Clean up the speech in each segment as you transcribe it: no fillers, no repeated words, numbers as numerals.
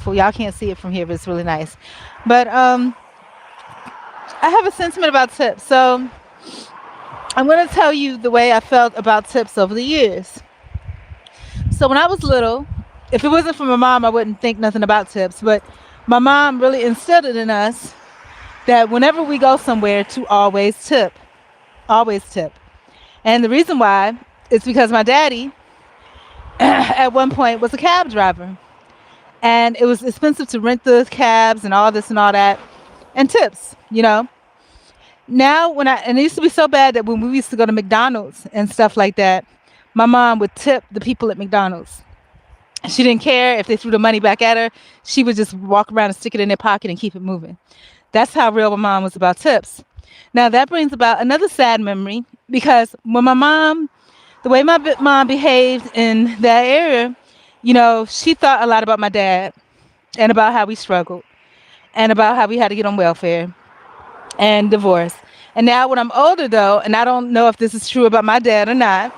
beautiful. Y'all can't see it from here, but it's really nice. But I have a sentiment about tips. So I'm going to tell you the way I felt about tips over the years. So when I was little, if it wasn't for my mom, I wouldn't think nothing about tips. But my mom really instilled it in us that whenever we go somewhere, to always tip, always tip. And the reason why is because my daddy at one point was a cab driver, and it was expensive to rent the cabs and all this and all that, and tips, you know. Now and it used to be so bad that when we used to go to McDonald's and stuff like that, my mom would tip the people at McDonald's. She didn't care if they threw the money back at her. She would just walk around and stick it in their pocket and keep it moving. That's how real my mom was about tips. Now that brings about another sad memory, because when the way my mom behaved in that area, she thought a lot about my dad and about how we struggled and about how we had to get on welfare and divorce. And now when I'm older though, and I don't know if this is true about my dad or not,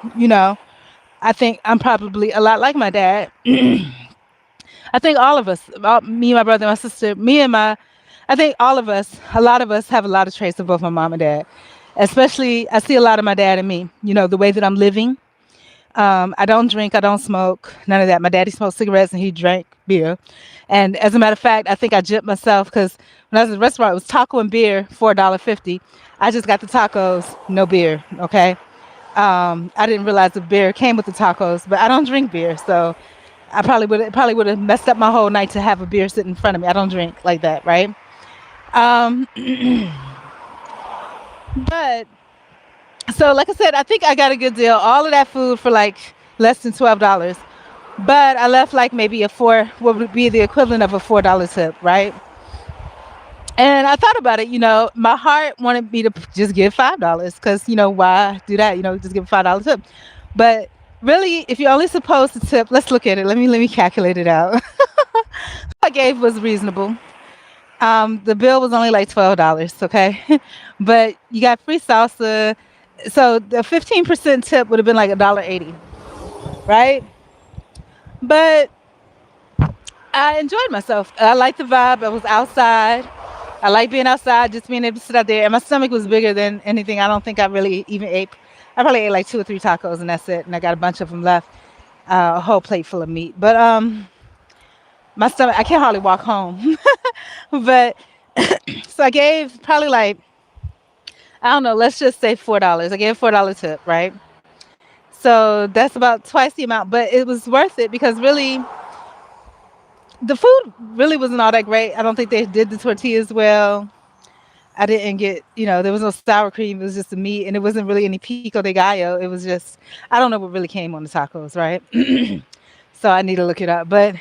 I think I'm probably a lot like my dad. I think all of us, me, my brother, my sister, I think all of us, a lot of us have a lot of traits of both my mom and dad. Especially, I see a lot of my dad in me, the way that I'm living. I don't drink, I don't smoke, none of that. My daddy smoked cigarettes and he drank beer. And as a matter of fact, I think I gypped myself because when I was at the restaurant, it was taco and beer for $1.50. I just got the tacos, no beer, okay? I didn't realize the beer came with the tacos, but I don't drink beer, so I probably would have messed up my whole night to have a beer sitting in front of me. I don't drink like that, right? Um, but so like I said, I think I got a good deal. All of that food for like less than $12. But I left like maybe what would be the equivalent of a $4 tip, right? And I thought about it, my heart wanted me to just give $5 because, why do that? Just give a $5 tip. But really, if you're only supposed to tip, let's look at it. Let me calculate it out. I gave was reasonable. The bill was only like $12, okay? But you got free salsa. So the 15% tip would have been like $1.80, right? But I enjoyed myself. I liked the vibe. I was outside. I like being outside, just being able to sit out there. And my stomach was bigger than anything. I don't think I really even ate. I probably ate like 2 or 3 tacos and that's it. And I got a bunch of them left, a whole plate full of meat. But my stomach, I can't hardly walk home. But so I gave probably like, I don't know, let's just say $4. I gave a $4 tip, right? So that's about twice the amount, but it was worth it because really the food really wasn't all that great. I don't think they did the tortillas well. I didn't get, there was no sour cream. It was just the meat, and it wasn't really any pico de gallo. It was just, I don't know what really came on the tacos, right? So I need to look it up. But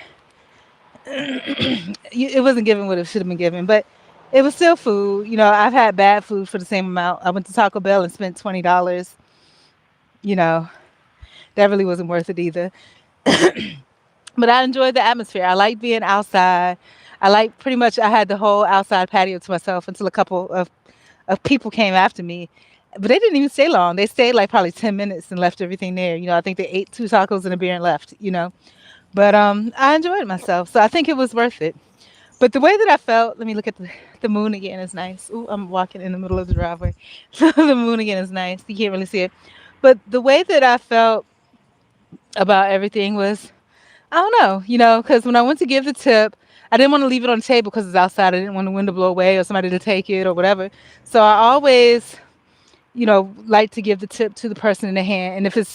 it wasn't given what it should have been given. But it was still food. I've had bad food for the same amount. I went to Taco Bell and spent $20. You know, that really wasn't worth it either. But I enjoyed the atmosphere. I liked being outside. Pretty much I had the whole outside patio to myself until a couple of people came after me. But they didn't even stay long. They stayed like probably 10 minutes and left everything there. I think they ate 2 tacos and a beer and left. But I enjoyed myself. So I think it was worth it. But the way that I felt, let me look at the moon again. It's nice. Ooh, I'm walking in the middle of the driveway. The moon again is nice. You can't really see it. But the way that I felt about everything was, I don't know, because when I went to give the tip, I didn't want to leave it on the table because it's outside. I didn't want the wind to blow away or somebody to take it or whatever. So I always, like to give the tip to the person in the hand. And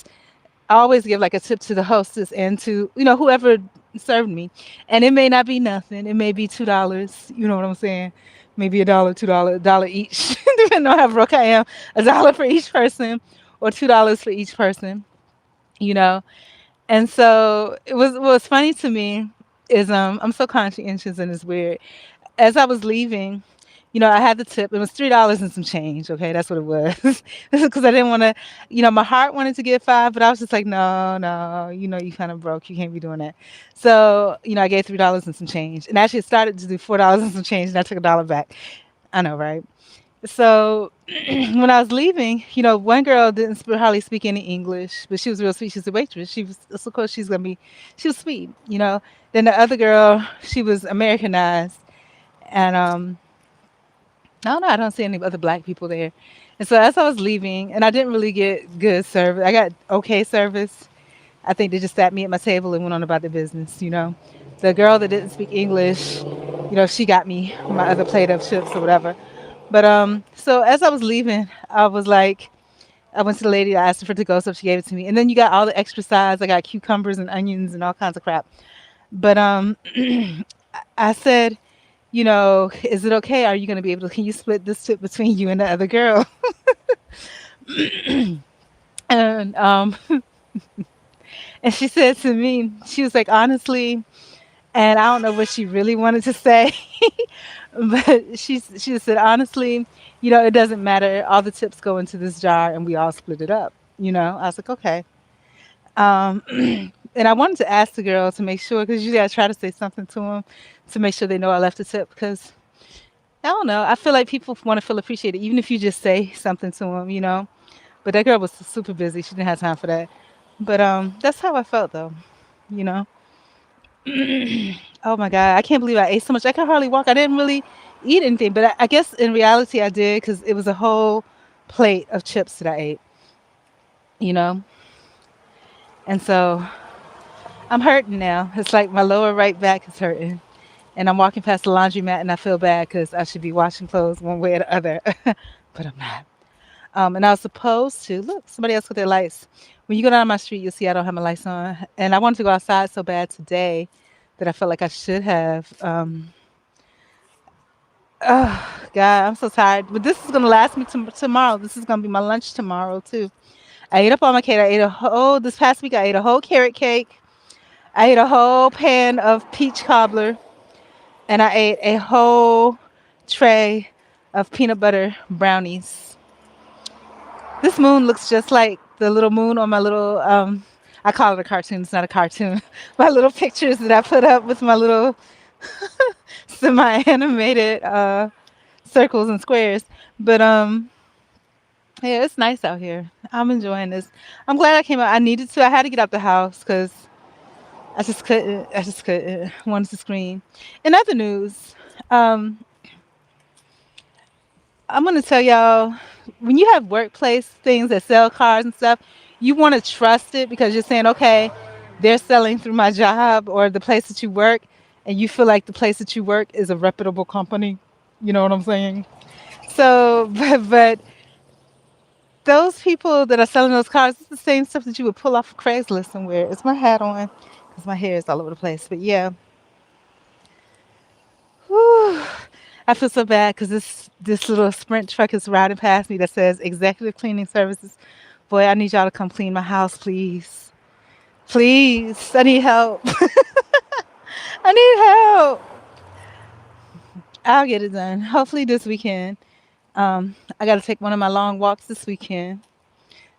I always give like a tip to the hostess and to, whoever served me. And it may not be nothing. It may be $2. You know what I'm saying? Maybe $1, $2, $1 each, depending on how broke I am. $1 for each person or $2 for each person, you know. And so what was funny to me is I'm so conscientious and it's weird. As I was leaving, I had the tip. It was $3 and some change. Okay, that's what it was. Because I didn't want to, my heart wanted to get 5, but I was just like, no, no, you kind of broke. You can't be doing that. So, I gave $3 and some change, and actually it started to do $4 and some change, and I took $1 back. I know, right? So when I was leaving, one girl didn't hardly speak any English, but she was real sweet. She's a waitress. She was, so of course, she was sweet. Then the other girl, she was Americanized, and I don't know. I don't see any other black people there. And so as I was leaving, and I didn't really get good service. I got okay service. I think they just sat me at my table and went on about their business. The girl that didn't speak English, she got me my other plate of chips or whatever. But so as I was leaving, I was like, I went to the lady, I asked her for it to go, so she gave it to me. And then you got all the extra sides. I got cucumbers and onions and all kinds of crap. But I said, is it okay? Are you going to be able to, can you split this tip between you and the other girl? And and she said to me, she was like, honestly, and I don't know what she really wanted to say, but she just said, honestly, it doesn't matter. All the tips go into this jar, and we all split it up. I was like, okay. Um, and I wanted to ask the girl to make sure, because usually I try to say something to them to make sure they know I left a tip, because I don't know. I feel like people want to feel appreciated, even if you just say something to them. But that girl was super busy. She didn't have time for that. But that's how I felt though. You know. Oh my God, I can't believe I ate so much. I could hardly walk. I didn't really eat anything, but I guess in reality I did because it was a whole plate of chips that I ate. You know. And so I'm hurting now. It's like my lower right back is hurting. And I'm walking past the laundromat and I feel bad because I should be washing clothes one way or the other. But I'm not. And I was supposed to look, somebody else with their lights. When you go down my street, you'll see I don't have my lights on. And I wanted to go outside so bad today that I felt like I should have. Oh, God, I'm so tired. But this is going to last me tomorrow. This is going to be my lunch tomorrow, too. I ate up all my cake. This past week, I ate a whole carrot cake. I ate a whole pan of peach cobbler. And I ate a whole tray of peanut butter brownies. This moon looks just like the little moon on my little I call it a cartoon, it's not a cartoon. My little pictures that I put up with my little semi animated circles and squares. But yeah, it's nice out here. I'm enjoying this. I'm glad I came out. I needed to. I had to get out the house because I just couldn't. I just couldn't. Wanted to scream. In other news, um, I'm gonna tell y'all, when you have workplace things that sell cars and stuff, you want to trust it because you're saying, okay, they're selling through my job or the place that you work, and you feel like the place that you work is a reputable company. You know what I'm saying? So, but those people that are selling those cars, it's the same stuff that you would pull off of Craigslist somewhere. Is my hat on? Because my hair is all over the place. But yeah, whew, I feel so bad because this little Sprint truck is riding past me that says Executive Cleaning Services. Boy, I need y'all to come clean my house, please. Please, I need help. I need help. I'll get it done. Hopefully this weekend. I got to take one of my long walks this weekend.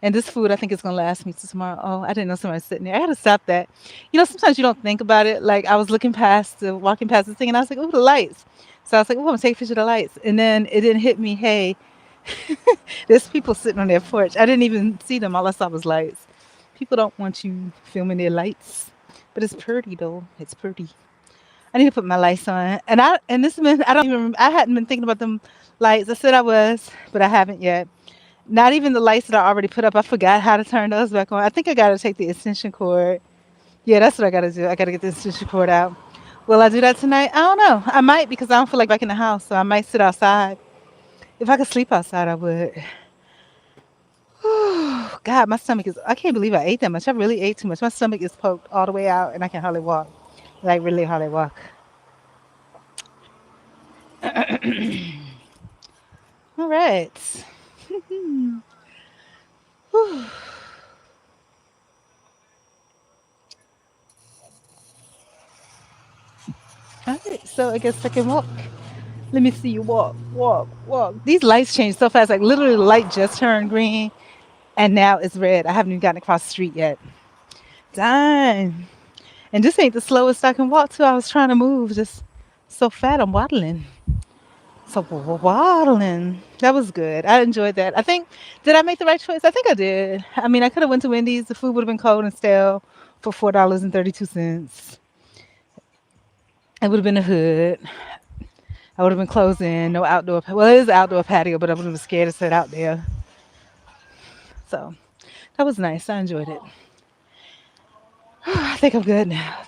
And this food, I think, is gonna last me till tomorrow. Oh, I didn't know somebody was sitting there. I gotta stop that. Sometimes you don't think about it. Like I was walking past the thing, and I was like, "Oh, the lights." So I was like, "Oh, I'm gonna take a picture of the lights." And then it didn't hit me. Hey, there's people sitting on their porch. I didn't even see them. All I saw was lights. People don't want you filming their lights, but it's pretty though. It's pretty. I need to put my lights on. And this man, I don't even. I hadn't been thinking about them lights. I said I was, but I haven't yet. Not even the lights that I already put up. I forgot how to turn those back on. I think I gotta take the extension cord. Yeah, that's what I gotta do. I gotta get the extension cord out. Will I do that tonight? I don't know. I might because I don't feel like back in the house, so I might sit outside. If I could sleep outside, I would. God, my stomach is. I can't believe I ate that much. I really ate too much. My stomach is poked all the way out, and I can hardly walk. Like really hardly walk. All right. Whew. All right. So I guess I can walk. Let me see you walk, walk, walk. These lights change so fast. Like literally, the light just turned green, and now it's red. I haven't even gotten across the street yet. Dang. And this ain't the slowest I can walk to. I was trying to move, just so fat I'm waddling. So waddling. That was good. I enjoyed that. I think did I make the right choice? I think I did. I mean, I could have went to Wendy's. The food would have been cold and stale for $4.32. It would have been a hood. I would have been closed in. No outdoor. Well, it is an outdoor patio, but I would have been scared to sit out there. So that was nice. I enjoyed it. I think I'm good now.